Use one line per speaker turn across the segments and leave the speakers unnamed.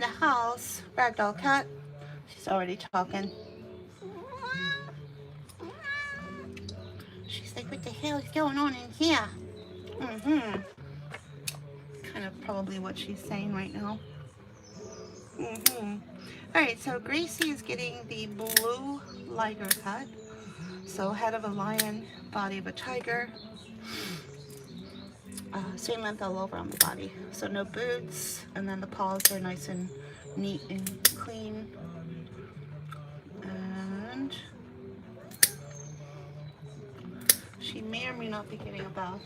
the house. Ragdoll cat. She's already talking. She's like, what the hell is going on in here? Mm-hmm. Kind of probably what she's saying right now. Mm-hmm. Alright, so Gracie is getting the Blue Liger Cut. So head of a lion, body of a tiger. Same length all over on the body. So no boots, and then the paws are nice and neat and clean. And she may or may not be getting a bath.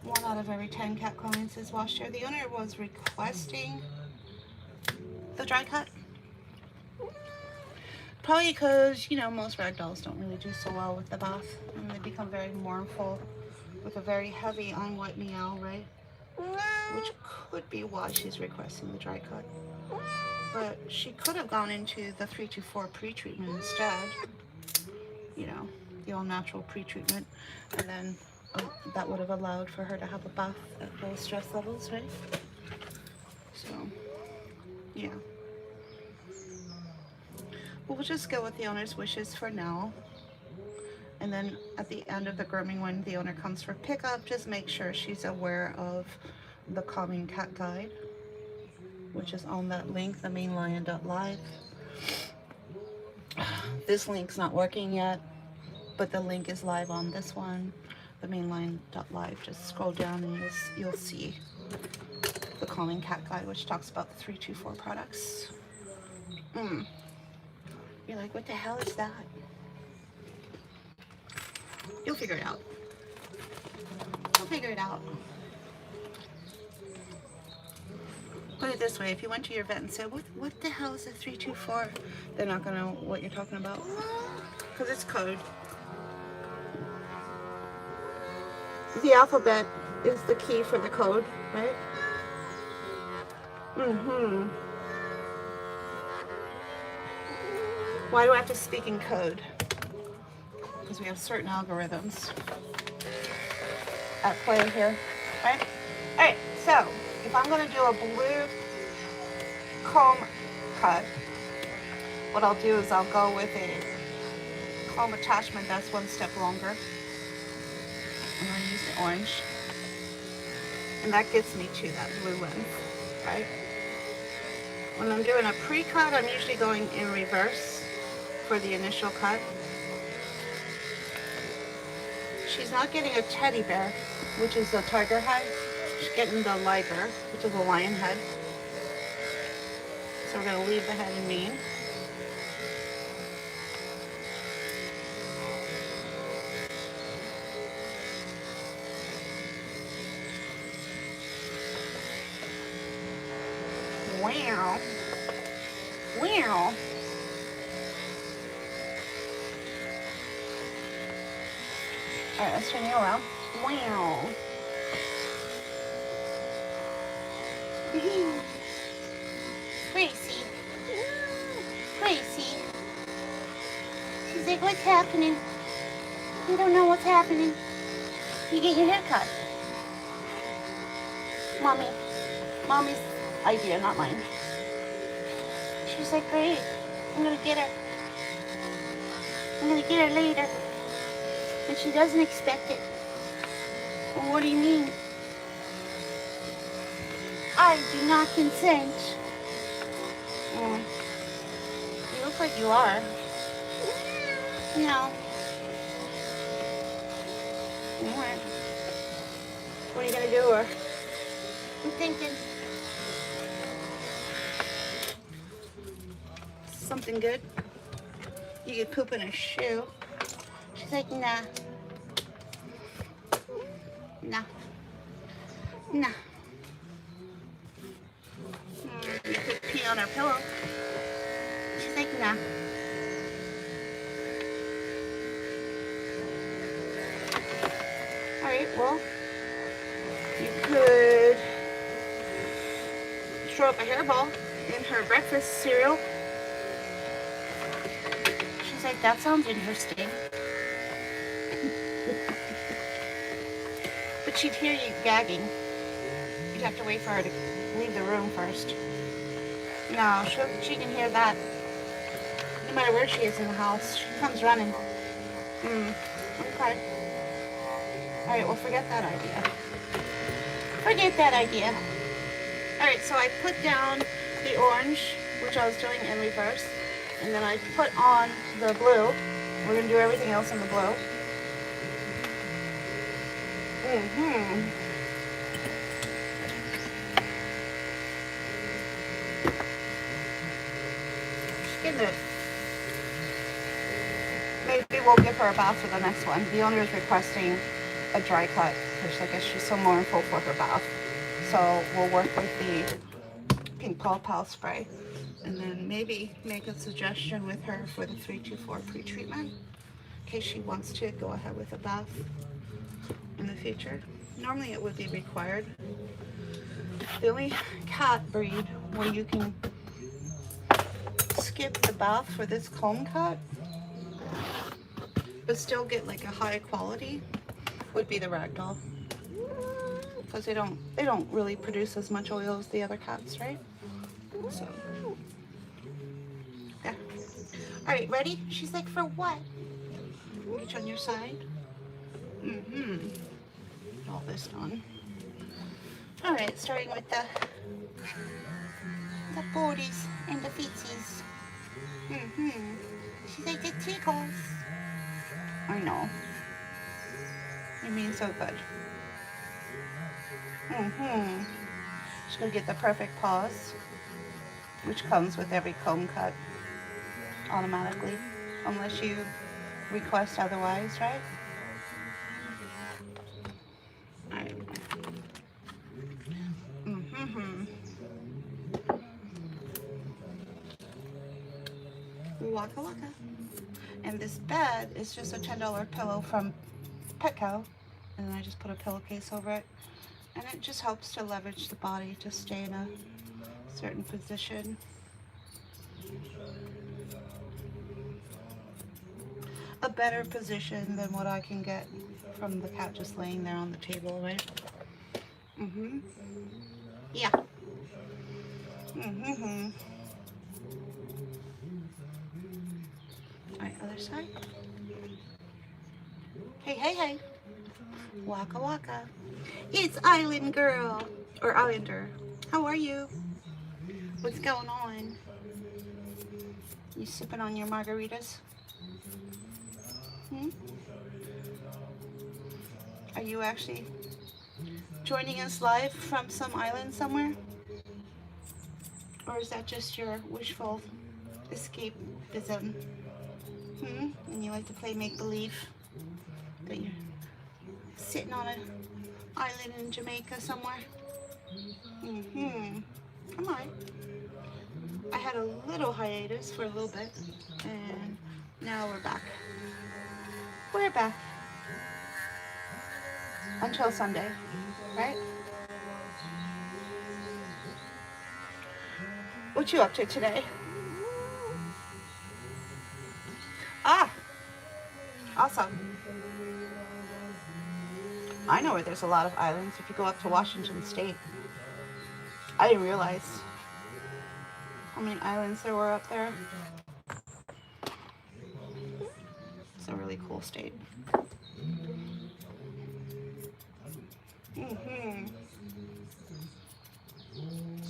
1 out of every 10 cat clients is washed hair. The owner was requesting the dry cut. Probably because, you know, most ragdolls don't really do so well with the bath. And they become very mournful with a very heavy unwet meow, right? Which could be why she's requesting the dry cut. But she could have gone into the 324 pre-treatment instead. You know, the all-natural pre-treatment. And then that would have allowed for her to have a bath at low stress levels, right? So, yeah. We'll just go with the owner's wishes for now. And then at the end of the grooming, when the owner comes for pickup, just make sure she's aware of the Calming Cat Guide, which is on that link, the mainlion.live. This link's not working yet, but the link is live on this one, the mainlion.live. Just scroll down and you'll see the Calming Cat Guide, which talks about the 324 products. You're like, what the hell is that? You'll figure it out. You'll figure it out. Put it this way, if you went to your vet and said, what the hell is a 324? They're not gonna know what you're talking about. Because it's code. The alphabet is the key for the code, right? Why do I have to speak in code? Because we have certain algorithms at play here, right? All right, so if I'm going to do a blue comb cut, what I'll do is I'll go with a comb attachment that's 1 step longer. I'm going to use the orange. And that gets me to that blue length, right? When I'm doing a pre-cut, I'm usually going in reverse for the initial cut. She's not getting a teddy bear, which is the tiger head. She's getting the liger, which is a lion head. So we're going to leave the head in mane. Wow. Wow. Alright, let's turn you around. Wow. Gracie. Gracie. She's like, what's happening? You don't know what's happening. You get your hair cut. Mommy's idea, not mine. She's like, great. I'm gonna get her. I'm gonna get her later. And she doesn't expect it. Well, what do you mean? I do not consent. You look like you are. No. Alright. What are you gonna do to her? I'm thinking something good. You could poop in her shoe. She's like, nah. Nah. Nah. You could pee on her pillow. She's like, nah. Alright, well, you could throw up a hairball in her breakfast cereal. She's like, that sounds interesting. But But she'd hear you gagging. You'd have to wait for her to leave the room first. No, she can hear that. No matter where she is in the house, she comes running. Okay. Alright, well, forget that idea. Forget that idea. Alright, so I put down the orange, which I was doing in reverse, and then I put on the blue. We're going to do everything else in the blue. She's getting it. Maybe we'll give her a bath for the next one. The owner is requesting a dry cut because I guess she's so mournful for her bath. So we'll work with the pink Paw Pal spray and then maybe make a suggestion with her for the 324 pre-treatment in case she wants to go ahead with a bath in the future. Normally it would be required. The only cat breed where you can skip the bath for this comb cut but still get like a high quality would be the ragdoll, because they don't really produce as much oil as the other cats, right? So yeah. All right, ready? She's like, for what? Reach on your side. All this done. All right, starting with the booties and the feetsies. She's like, the tickles. I know. You mean so good. She's gonna get the perfect paws, which comes with every comb cut automatically, unless you request otherwise, right? Alright. Waka waka. And this bed is just a $10 pillow from Petco, and then I just put a pillowcase over it, and it just helps to leverage the body to stay in a certain position. A better position than what I can get from the cat just laying there on the table, right? Yeah. Alright, other side. Hey. Waka waka. It's Island Girl. Or Islander. How are you? What's going on? You sipping on your margaritas? Are you actually joining us live from some island somewhere? Or is that just your wishful escapism? And you like to play make-believe that you're sitting on an island in Jamaica somewhere? Come on. I had a little hiatus for a little bit, and now we're back. We're back. Until Sunday, right? What you up to today? Ah, awesome. I know where there's a lot of islands if you go up to Washington State. I didn't realize how many islands there were up there. It's a really cool state. It's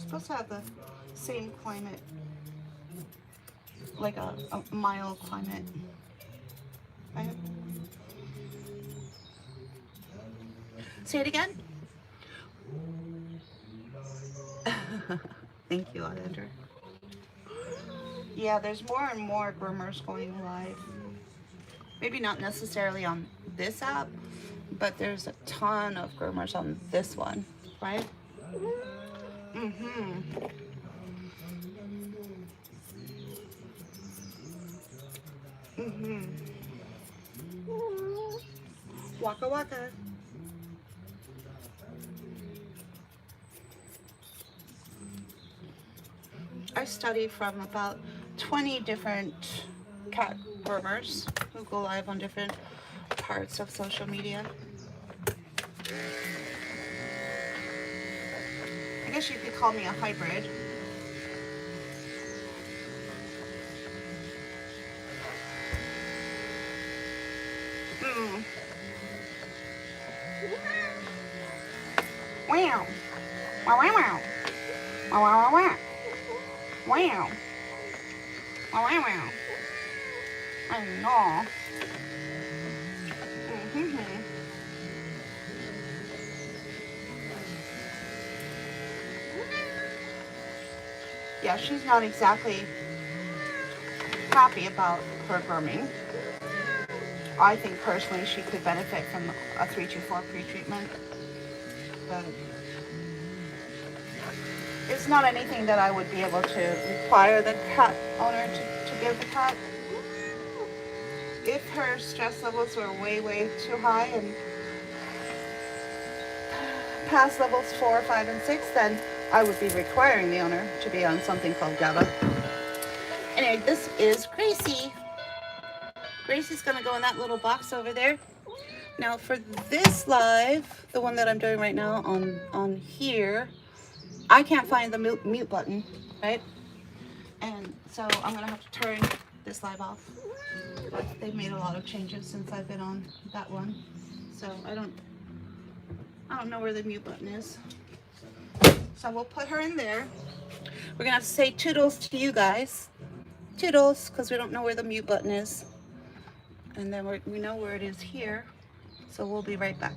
supposed to have the same climate, like a mild climate. Right? Say it again. Thank you, Islander. Yeah, there's more and more groomers going live. Maybe not necessarily on this app, but there's a ton of groomers on this one, right? Waka waka. I study from about 20 different cat groomers who go live on different parts of social media. guess you could call me a hybrid. Mm. Wow. Wow, wow, wow. Wow, wow, wow, wow. Wow. Wow, wow, wow. I know. Mm-hmm. Yeah, she's not exactly happy about her grooming. I think personally she could benefit from a 324 pre-treatment, but it's not anything that I would be able to require the cat owner to give the cat. If her stress levels were way, way too high and past levels 4, 5, and 6, then I would be requiring the owner to be on something called GABA. Anyway, this is Gracie. Gracie's gonna go in that little box over there. Now for this live, the one that I'm doing right now on here, I can't find the mute button, right? And so I'm gonna have to turn this live off. They've made a lot of changes since I've been on that one, so I don't know where the mute button is. So we'll put her in there. We're gonna have to say toodles to you guys, toodles, because we don't know where the mute button is, and then we know where it is here. So we'll be right back.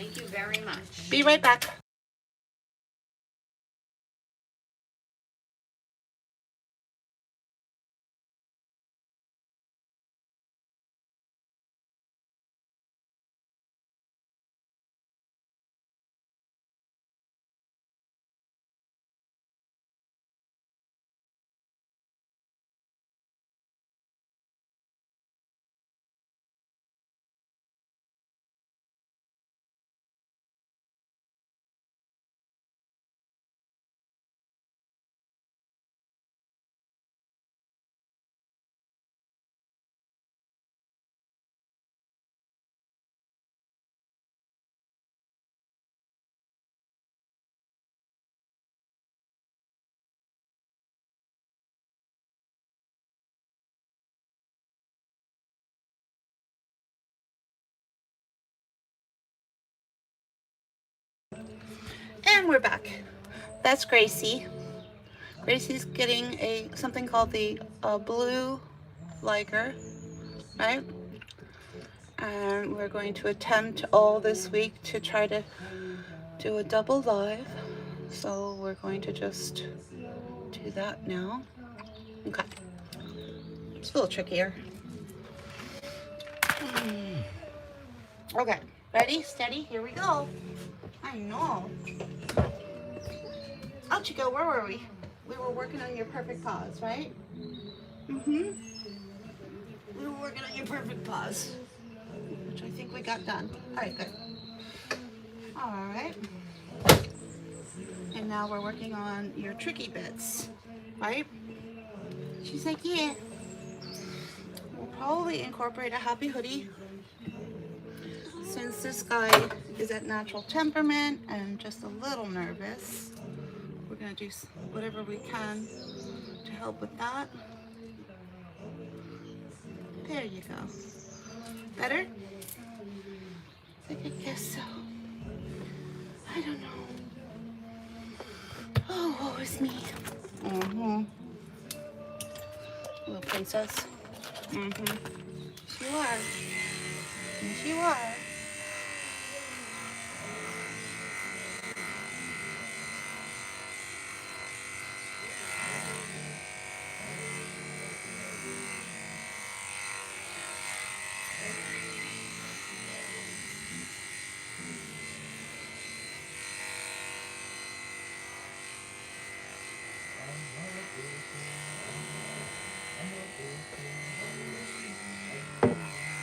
Thank you very much.
Be right back. And we're back. That's Gracie. Gracie's getting something called the Blue Liger, right? And we're going to attempt all this week to try to do a double live. So we're going to just do that now. Okay. It's a little trickier. Okay. Ready? Steady? Here we go. I know. Out you go. Where were we? We were working on your perfect pause, right? Mm-hmm. We were working on your perfect pause, which I think we got done. All right, good. All right. And now we're working on your tricky bits, right? She's like, yeah. We'll probably incorporate a happy hoodie since this guy is at natural temperament and just a little nervous. We're gonna do whatever we can to help with that. There you go. Better? I guess so. I don't know. Oh, woe is me. Mm-hmm. Little princess. Mm-hmm. You are. Yes, you are.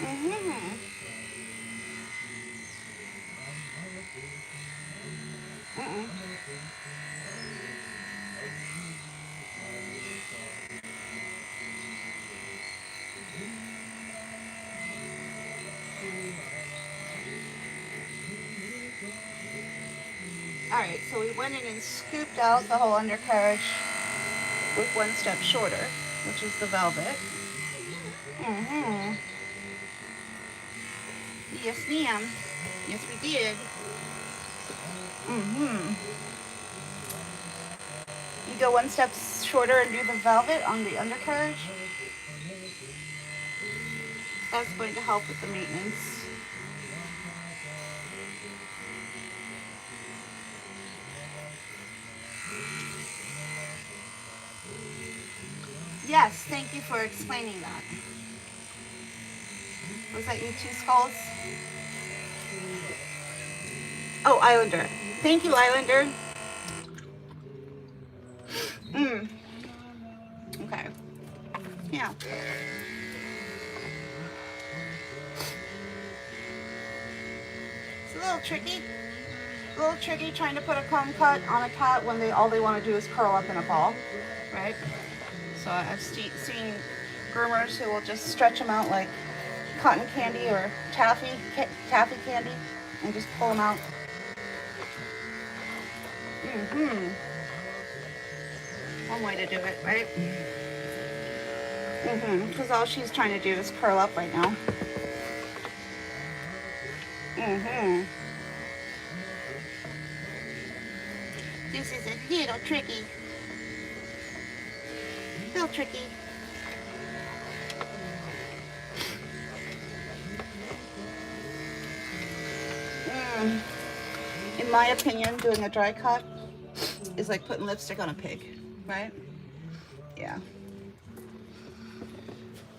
Mm-hmm. Mm-mm. Alright, so we went in and scooped out the whole undercarriage with one step shorter, which is the velvet. Mm-hmm. Yes, ma'am. Yes, we did. Mm-hmm. You go one step shorter and do the velvet on the undercarriage. That's going to help with the maintenance. Yes, thank you for explaining that. Was that you two skulls? Oh, Islander. Thank you, Islander. Okay. Yeah. It's a little tricky. A little tricky trying to put a comb cut on a cat when all they want to do is curl up in a ball, right? So I've seen groomers who will just stretch them out like cotton candy or taffy candy and just pull them out. Mm-hmm. One way to do it, right? Mm-hmm. Because all she's trying to do is curl up right now. Mm-hmm. This is a little tricky. Little tricky. my opinion, doing a dry cut is like putting lipstick on a pig, right? Yeah.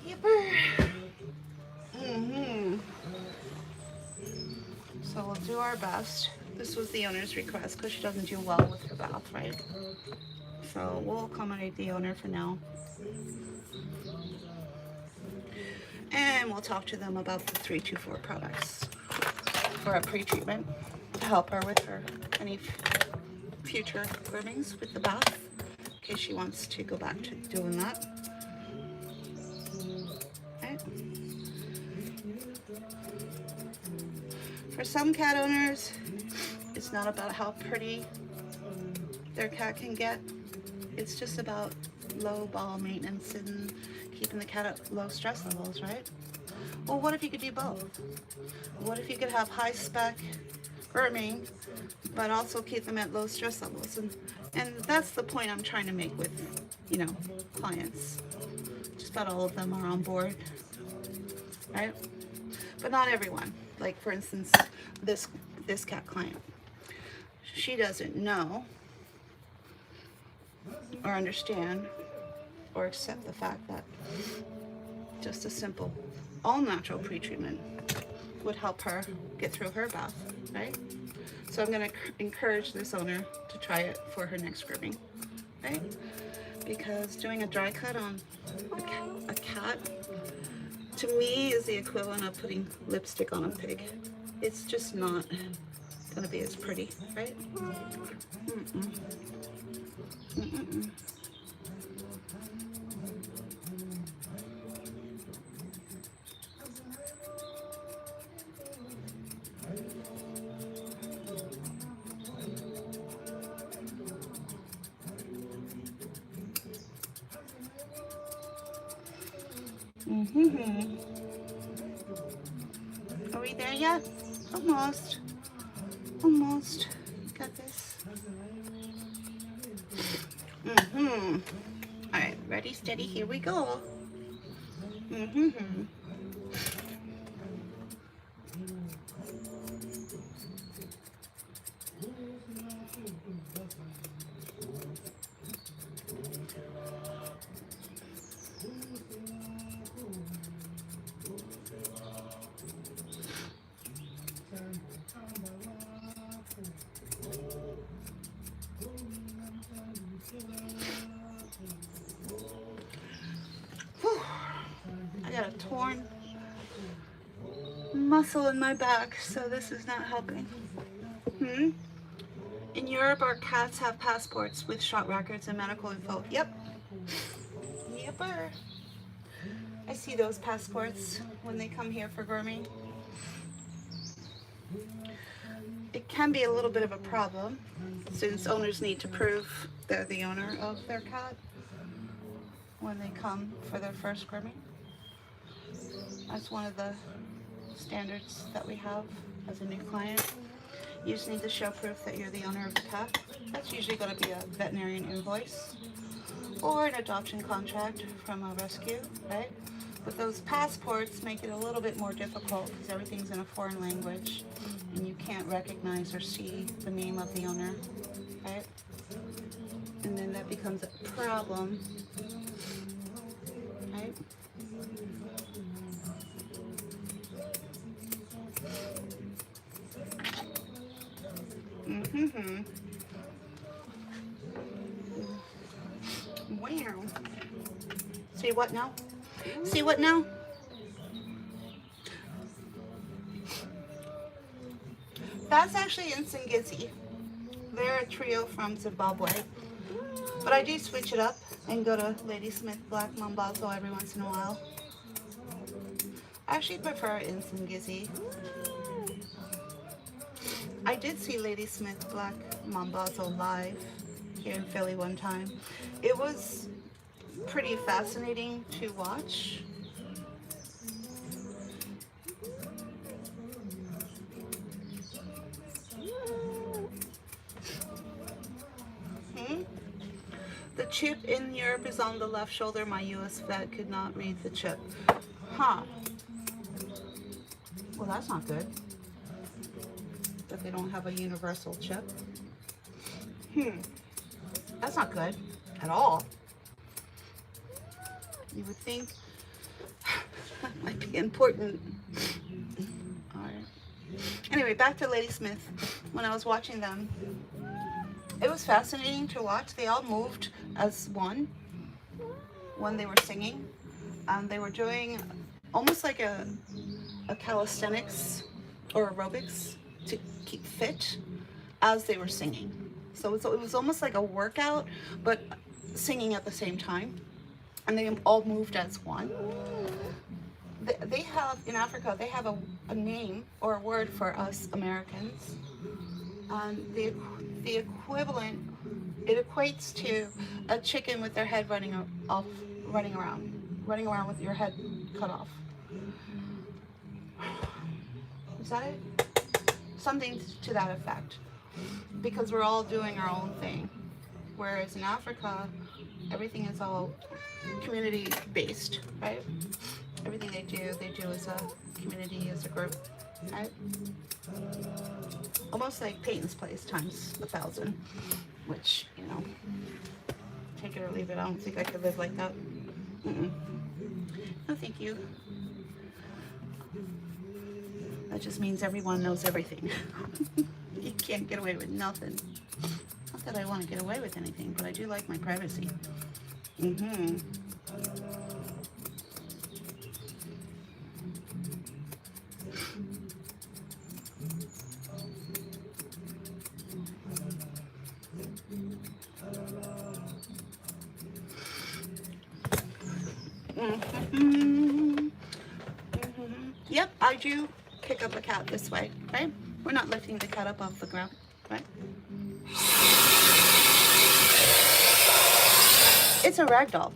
Yipper. So we'll do our best. This was the owner's request because she doesn't do well with her bath, right? So we'll accommodate the owner for now. And we'll talk to them about the 324 products for a pre-treatment to help her with her any future groomings with the bath, in case she wants to go back to doing that. Okay. For some cat owners, it's not about how pretty their cat can get. It's just about low ball maintenance and keeping the cat at low stress levels, right? Well, what if you could do both? What if you could have high spec grooming, but also keep them at low stress levels? And that's the point I'm trying to make with, you know, clients. Just about all of them are on board, right? But not everyone. Like for instance, this cat client, she doesn't know or understand or accept the fact that just a simple all-natural pre-treatment would help her get through her bath, right? So I'm going to encourage this owner to try it for her next grooming, right? Because doing a dry cut on a cat, to me, is the equivalent of putting lipstick on a pig. It's just not going to be as pretty, right? Are we there yet? Almost. Almost. Got this. Alright, ready, steady, here we go. I got a torn muscle in my back, so this is not helping. In Europe, our cats have passports with shot records and medical info. Yep. Yepper. I see those passports when they come here for grooming. It can be a little bit of a problem since owners need to prove they're the owner of their cat when they come for their first grooming. That's one of the standards that we have as a new client. You just need to show proof that you're the owner of the cat. That's usually going to be a veterinarian invoice or an adoption contract from a rescue, right? But those passports make it a little bit more difficult because everything's in a foreign language and you can't recognize or see the name of the owner, right? And then that becomes a problem, right? Wow. See what now? See what now? That's actually Insengizzi. They're a trio from Zimbabwe. But I do switch it up and go to Ladysmith Black Mambazo every once in a while. I actually prefer Insengizzi. I did see Ladysmith Black Mambazo live here in Philly one time. It was pretty fascinating to watch. The chip in Europe is on the left shoulder. My US vet could not read the chip. Huh. Well, that's not good. but they don't have a universal chip. That's not good at all. You would think that might be important. All right. Anyway, back to Ladysmith. When I was watching them, it was fascinating to watch. They all moved as one when they were singing. They were doing almost like a calisthenics or aerobics to keep fit as they were singing. So it was almost like a workout, but singing at the same time. And they all moved as one. They have, in Africa, they have a name or a word for us Americans. The equivalent, it equates to a chicken with their head running around with your head cut off. Is that it? Something to that effect. Because we're all doing our own thing. Whereas in Africa, everything is all community based, right? Everything they do as a community, as a group, right? Almost like Peyton's Place times 1,000, which, you know, take it or leave it. I don't think I could live like that. No, thank you. That just means everyone knows everything. You can't get away with nothing. Not that I want to get away with anything, but I do like my privacy. Yep, I do pick up a cat this way, right? We're not lifting the cat up off the ground, right? It's a rag doll,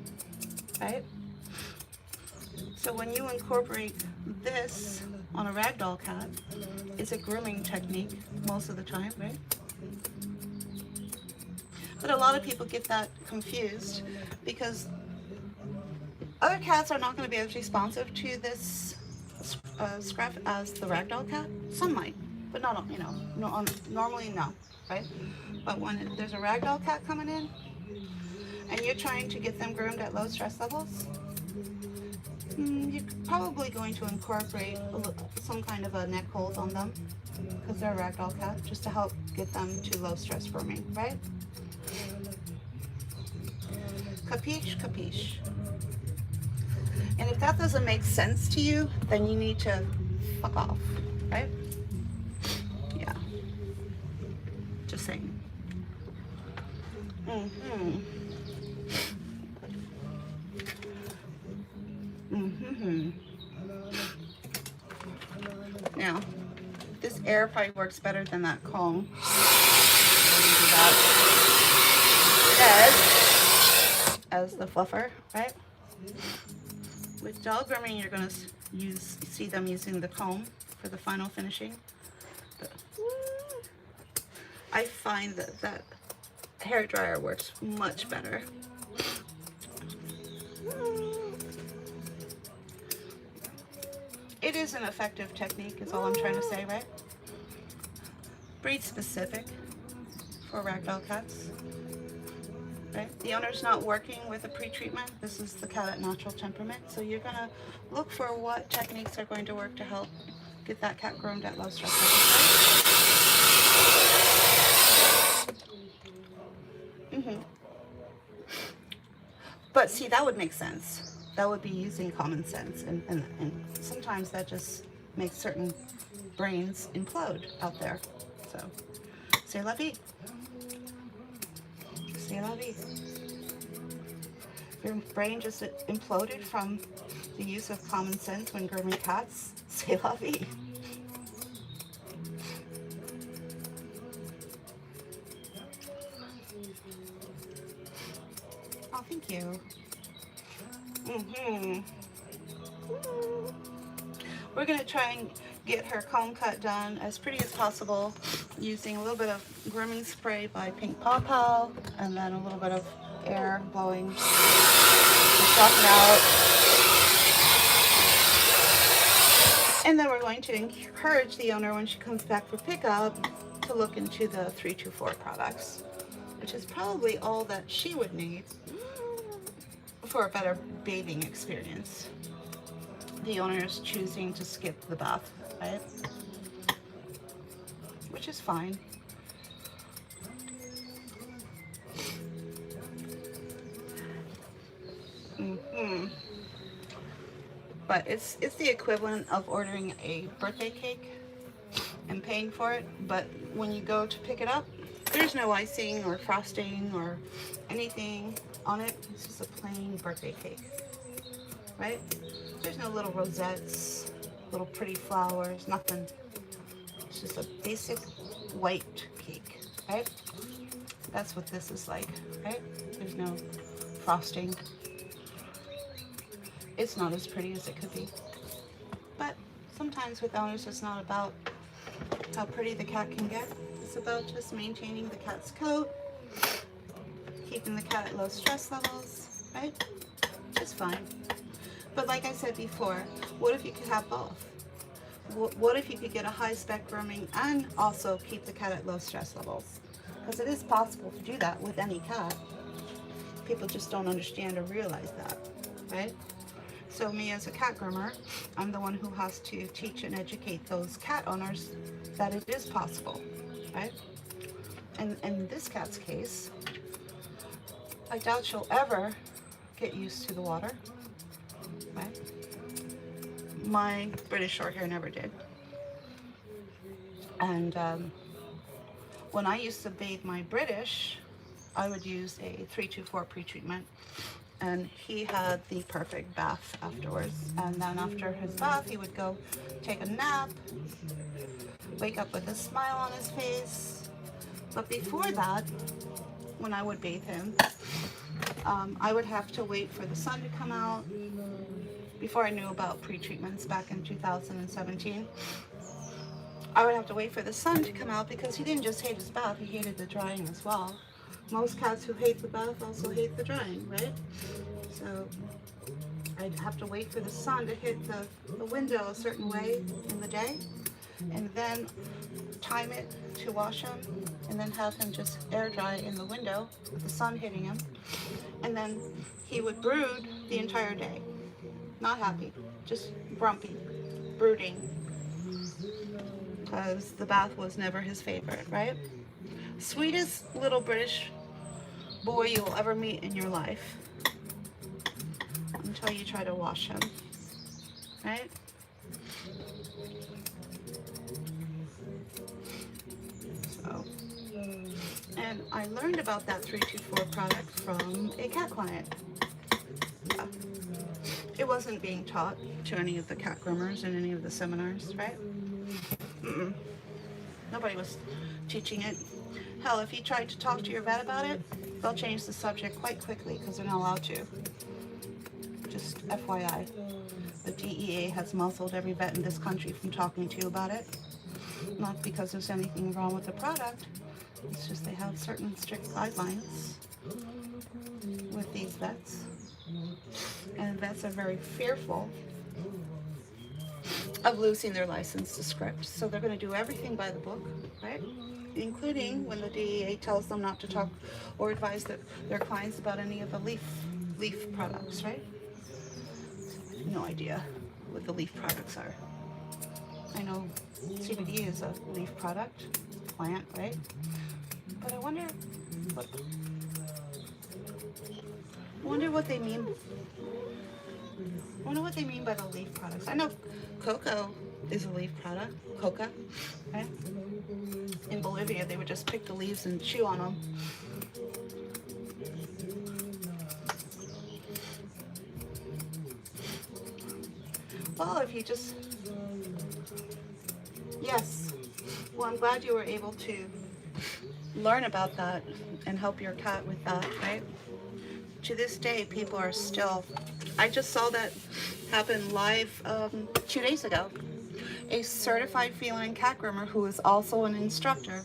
right? So when you incorporate this on a rag doll cat, it's a grooming technique most of the time, right? But a lot of people get that confused because other cats are not going to be as responsive to this scruff as the ragdoll cat. Some might, but not, you know, normally no, right? But when there's a ragdoll cat coming in and you're trying to get them groomed at low stress levels, you're probably going to incorporate some kind of a neck hold on them because they're a ragdoll cat, just to help get them to low stress grooming, right? Capiche? Capiche. And if that doesn't make sense to you, then you need to fuck off, right? Yeah. Just saying. Now, this air probably works better than that comb. As the fluffer, right? With doll grooming, you're going to see them using the comb for the final finishing. But I find that hair dryer works much better. It is an effective technique, is all I'm trying to say, right? Breed specific for ragdoll cats. Right? The owner's not working with a pre-treatment. This is the cat at natural temperament. So you're going to look for what techniques are going to work to help get that cat groomed at low stress levels. But see, that would make sense. That would be using common sense. And sometimes that just makes certain brains implode out there. So, c'est la vie. C'est la vie. Your brain just imploded from the use of common sense when grooming cats. C'est la vie. Oh, thank you. We're going to try and get her comb cut done as pretty as possible using a little bit of grooming spray by Pink Paw Pal and then a little bit of air blowing to soften out. And then we're we're going to encourage the owner when she comes back for pickup to look into the 324 products, which is probably all that she would need for a better bathing experience. The owner is choosing to skip the bath, right? Which is fine. But it's the equivalent of ordering a birthday cake and paying for it, but when you go to pick it up, there's no icing or frosting or anything on it. It's just a plain birthday cake, right? There's no little rosettes, little pretty flowers, nothing. It's just a basic white cake, right? That's what this is like, right? There's no frosting. It's not as pretty as it could be. But sometimes with owners, it's not about how pretty the cat can get. It's about just maintaining the cat's coat, keeping the cat at low stress levels, right? It's fine. But like I said before, what if you could have both? What if you could get a high-spec grooming and also keep the cat at low stress levels? Because it is possible to do that with any cat. People just don't understand or realize that, right? So me as a cat groomer, I'm the one who has to teach and educate those cat owners that it is possible, right? And in this cat's case, I doubt she'll ever get used to the water, right? My British Shorthair never did. And when I used to bathe my British, I would use a 324 pre-treatment, and he had the perfect bath afterwards. And then after his bath, he would go take a nap, wake up with a smile on his face. But before that, when I would bathe him, I would have to wait for the sun to come out. Before I knew about pre-treatments back in 2017, I would have to wait for the sun to come out because he didn't just hate his bath, he hated the drying as well. Most cats who hate the bath also hate the drying, right? So I'd have to wait for the sun to hit the window a certain way in the day, and then time it to wash him, and then have him just air dry in the window with the sun hitting him. And then he would brood the entire day. Not happy, just grumpy, brooding, because the bath was never his favorite, right? Sweetest little British boy you'll ever meet in your life until you try to wash him, right? So, and I learned about that 324 product from a cat client. Yeah. It wasn't being taught to any of the cat groomers in any of the seminars, right? Nobody was teaching it. Hell, if you tried to talk to your vet about it, they'll change the subject quite quickly because they're not allowed to. Just FYI. The DEA has muzzled every vet in this country from talking to you about it. Not because there's anything wrong with the product. It's just they have certain strict guidelines with these vets. And vets are very fearful of losing their license to script. So they're going to do everything by the book, right? Including when the DEA tells them not to talk or advise their clients about any of the leaf products, right? I have no idea what the leaf products are. I know CBD is a leaf product, plant, right? But I wonder what they mean. I wonder what they mean by the leaf products. I know cocoa is a leaf product, coca, right? In Bolivia, they would just pick the leaves and chew on them. Well, if you just, yes. Well, I'm glad you were able to learn about that and help your cat with that, right? To this day, people are still, I just saw that happen live 2 days ago. A certified feline cat groomer who is also an instructor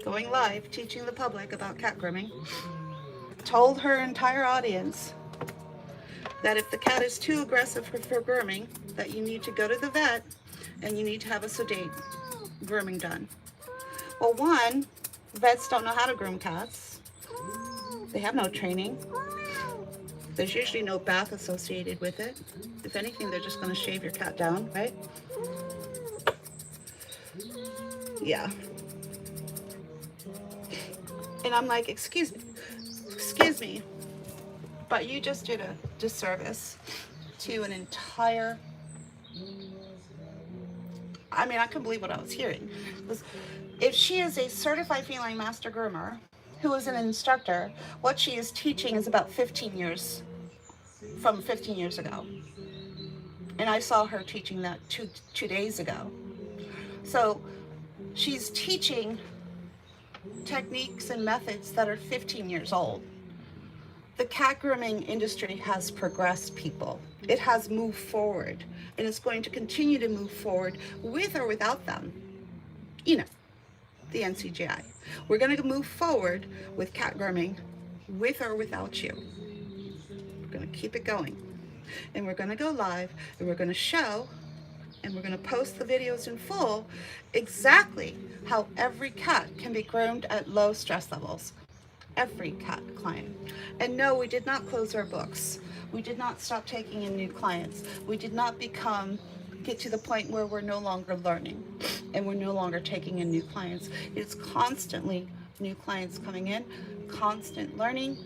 going live teaching the public about cat grooming told her entire audience that if the cat is too aggressive for grooming, that you need to go to the vet and you need to have a sedate grooming done. Well, one, vets don't know how to groom cats. They have no training. There's usually no bath associated with it. If anything, they're just going to shave your cat down, right? Yeah. And I'm like, excuse me, but you just did a disservice to an entire, I mean, I couldn't believe what I was hearing. If she is a certified feline master groomer who is an instructor, what she is teaching is about 15 years, from 15 years ago. And I saw her teaching that two days ago. So she's teaching techniques and methods that are 15 years old. The cat grooming industry has progressed, people. It has moved forward, and it's going to continue to move forward with or without them. You know, the NCGI. We're going to move forward with cat grooming with or without you. We're going to keep it going. And we're going to go live, and we're going to show, and we're going to post the videos in full, exactly how every cat can be groomed at low stress levels. Every cat client. And no, we did not close our books. We did not stop taking in new clients. We did not get to the point where we're no longer learning and we're no longer taking in new clients. It's constantly new clients coming in, constant learning,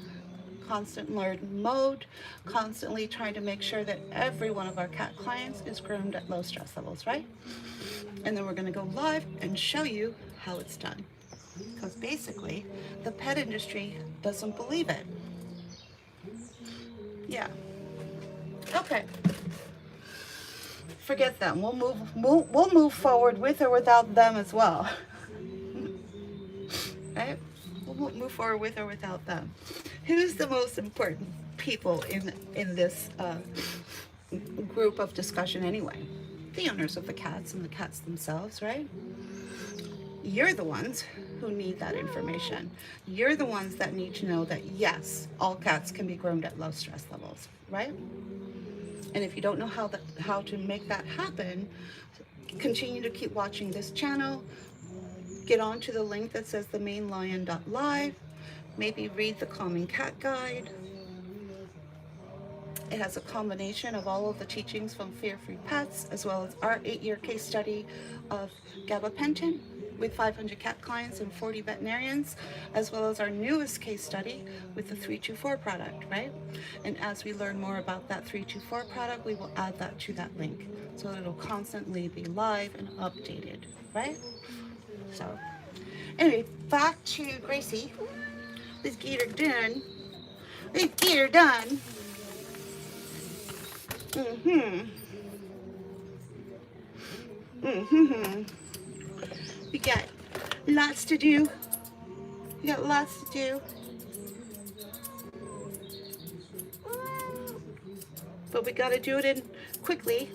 constant learn mode, constantly trying to make sure that every one of our cat clients is groomed at low stress levels, right? And then we're going to go live and show you how it's done. Because basically, the pet industry doesn't believe it. Yeah. Okay. Forget them. We'll move forward with or without them as well. Right? We'll move forward with or without them. Who's the most important people in this group of discussion anyway? The owners of the cats and the cats themselves, right? You're the ones who need that information. You're the ones that need to know that yes, all cats can be groomed at low stress levels, right? And if you don't know how to make that happen, continue to keep watching this channel. Get onto the link that says themainlion.live. Maybe read the Calming Cat Guide. It has a combination of all of the teachings from Fear Free Pets, as well as our 8-year case study of gabapentin with 500 cat clients and 40 veterinarians, as well as our newest case study with the 324 product, right? And as we learn more about that 324 product, we will add that to that link. So it'll constantly be live and updated, right? So anyway, back to Gracie. Let's get her done. Let's get her done. We got lots to do. We got lots to do. But we gotta do it in quickly,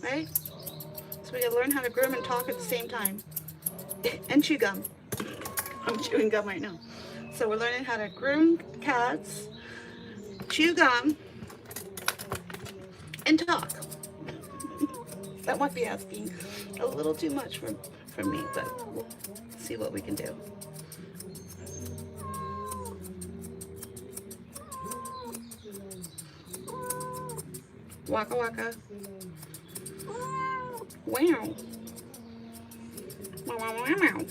right? So we gotta learn how to groom and talk at the same time. And chew gum. I'm chewing gum right now. So we're learning how to groom cats, chew gum, and talk. That might be asking a little too much from me, but we'll see what we can do. Waka waka. Wow. Wow wow wow wow.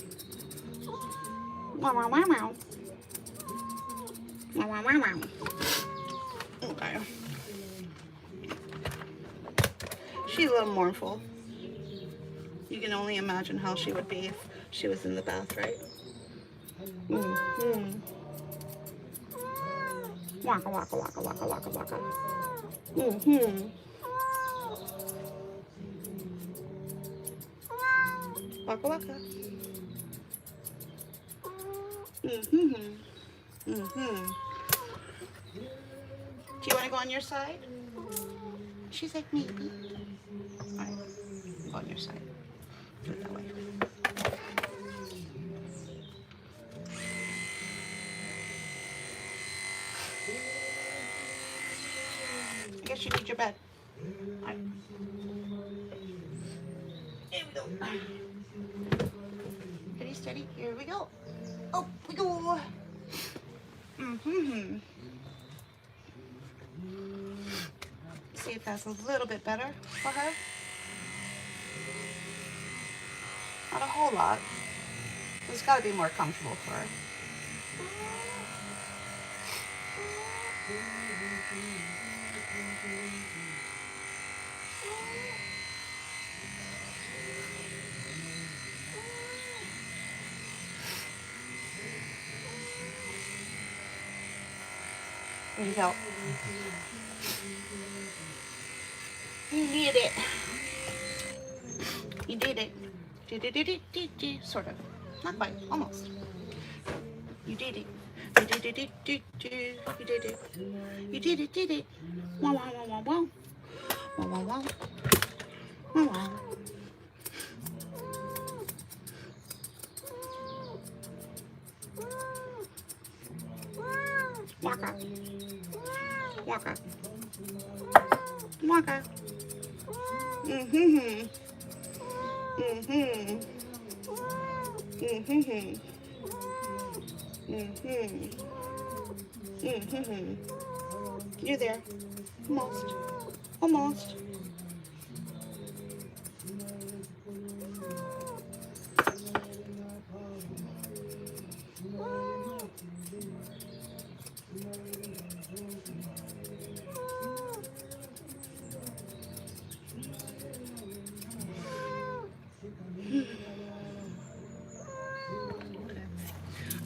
Wow wow wow wow. Wow wow wow wow. Okay. She's a little mournful. You can only imagine how she would be if she was in the bath, right? Waka waka waka waka waka waka. Waka waka. Do you want to go on your side? She's like, maybe. All right, go on your side. Do it that way. bed. All right. Here we go. Steady, steady. Here we go. Up we go. See if that's a little bit better for her. Not a whole lot. It's got to be more comfortable for her. There you go. You did it. You did it. Sort of. Not quite. Almost. You did it. You did it. You did it. You did it. Did it. Wow, wow, wow, wow, wow. Wow, wow, wow. Wow, wow. Walker. Walker. Walker. Mm-hmm. Mm-hmm. Mm-hmm. Mm-hmm. Mm-hmm. You're there. Almost. Almost.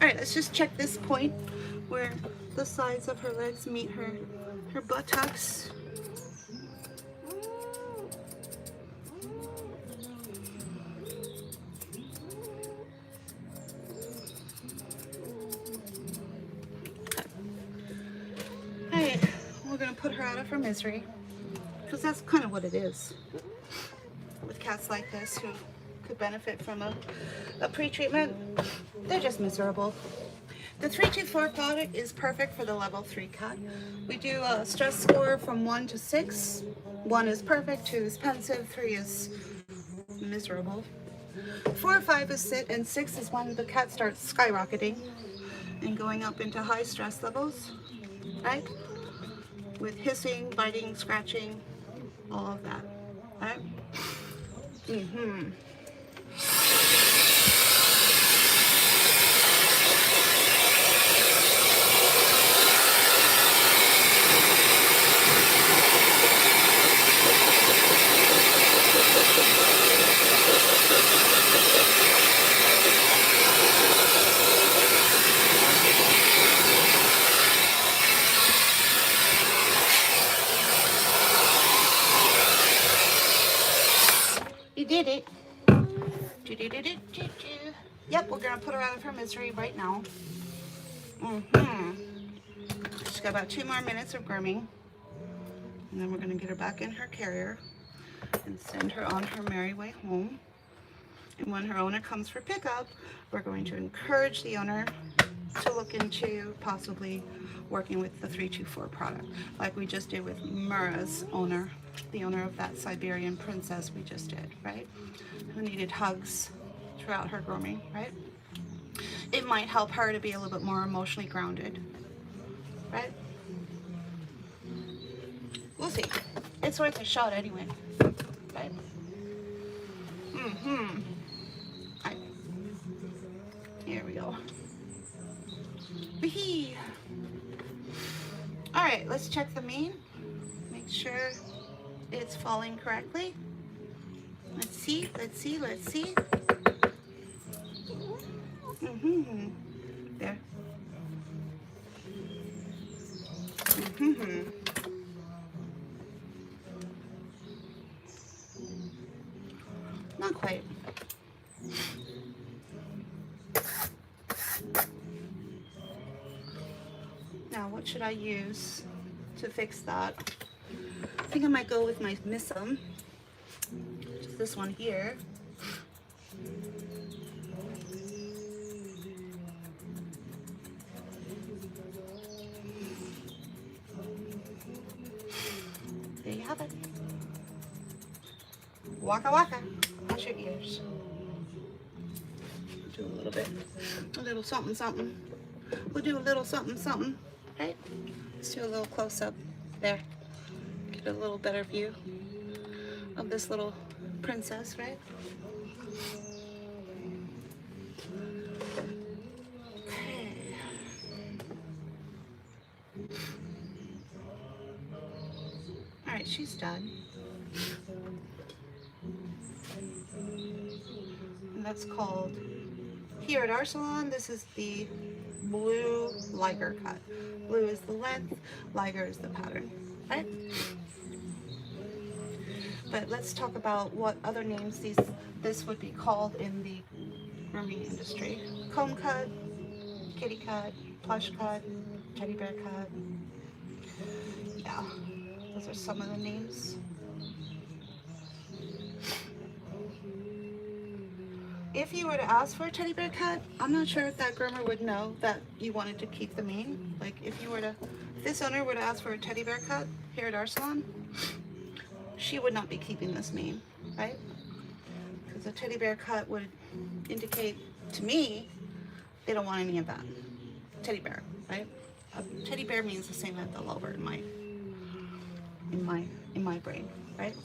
All right, let's just check this point where the sides of her legs meet her buttocks. All right, we're gonna put her out of her misery, because that's kind of what it is with cats like this who could benefit from a pre-treatment. They're just miserable. The 324 product is perfect for the level 3 cat. We do a stress score from 1 to 6. 1 is perfect, 2 is pensive, 3 is miserable. 4 or 5 is sit, and 6 is when the cat starts skyrocketing and going up into high stress levels, right? With hissing, biting, scratching, all of that, right? Mm-hmm. You did it. Yep, we're gonna put her out of her misery right now. She's got about 2 more minutes of grooming, and then we're gonna get her back in her carrier and send her on her merry way home. And when her owner comes for pickup, we're going to encourage the owner to look into possibly working with the 324 product, like we just did with Mura's owner, the owner of that Siberian princess we just did, right? Who needed hugs throughout her grooming, right? It might help her to be a little bit more emotionally grounded, right? We'll see. It's worth a shot anyway, right? Right. Here we go. Wee-hee. All right, let's check the mane. Make sure it's falling correctly. Let's see, let's see, let's see. There. Not quite. Now, what should I use to fix that? I think I might go with my Missum, which is this one here. There you have have it. Waka waka. How's your ears? Do a little bit. A little something something. We'll do a little something something. Right? Let's do a little close up there. Get a little better view of this little princess, right? Okay. All right, she's done. And that's called, here at our salon, this is the Blue Liger Cut. Blue is the length, Liger is the pattern, right? But let's talk about what other names this would be called in the grooming industry. Comb cut, kitty cut, plush cut, teddy bear cut. Yeah, those are some of the names. If you were to ask for a teddy bear cut, I'm not sure if that groomer would know that you wanted to keep the mane. Like if this owner were to ask for a teddy bear cut here at our salon, she would not be keeping this mane, right? Because a teddy bear cut would indicate to me they don't want any of that. Teddy bear, right? A teddy bear means the same as the lover in my brain, right?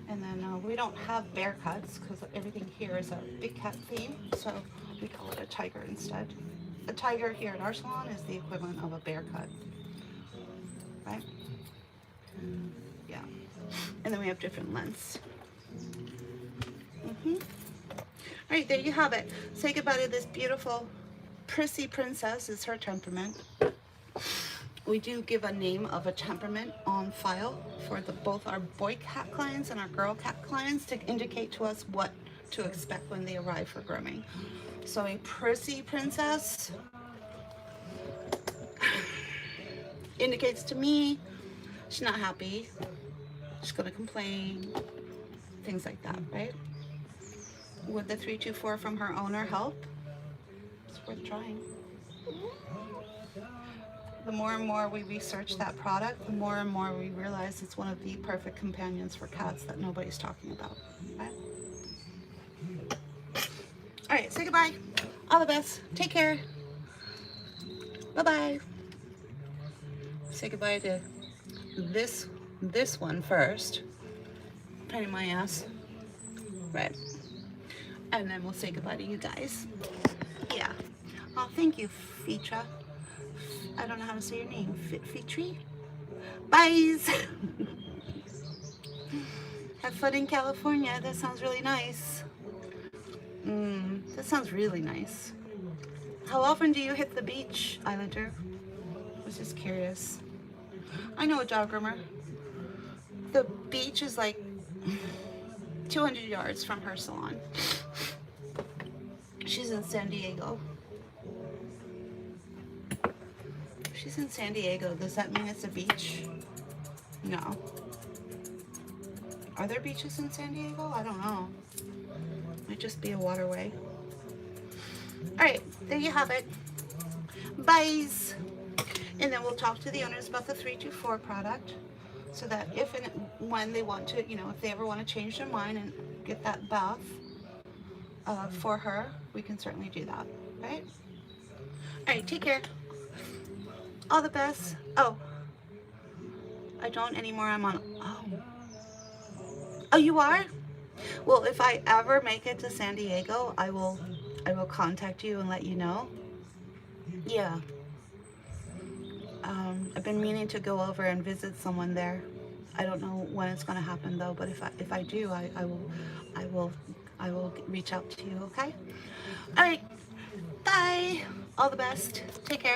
And then we don't have bear cuts because everything here is a big cat theme, so we call it a tiger instead. A tiger here at our salon is the equivalent of a bear cut, right? Yeah. And then we have different lengths. All right, there you have it. Say goodbye to this beautiful, prissy princess is her temperament. We do give a name of a temperament on file for both our boy cat clients and our girl cat clients to indicate to us what to expect when they arrive for grooming. So a prissy princess indicates to me she's not happy, she's gonna complain, things like that, right? Would the 324 from her owner help? It's worth trying. The more and more we research that product, the more and more we realize it's one of the perfect companions for cats that nobody's talking about, right? All right, say goodbye. All the best. Take care. Bye-bye. Say goodbye to this one first. Pain in my ass. Right. And then we'll say goodbye to you guys. Yeah. Oh, thank you, Featra. I don't know how to say your name. Fitri? Byes! Have fun in California. That sounds really nice. That sounds really nice. How often do you hit the beach, Islander? I was just curious. I know a dog groomer. The beach is like 200 yards from her salon. She's in San Diego. She's in San Diego. Does that mean it's a beach? No. Are there beaches in San Diego? I don't know. Might just be a waterway. All right, there you have it. Byes. And then we'll talk to the owners about the 324 product so that if and when they want to, if they ever want to change their mind and get that bath for her, we can certainly do that, right? All right, take care. All the best. Oh, I don't anymore. I'm on. Oh, you are? Well, if I ever make it to San Diego, I will contact you and let you know. Yeah. I've been meaning to go over and visit someone there. I don't know when it's going to happen though, but if I do, I will reach out to you. Okay. All right. Bye. All the best. Take care.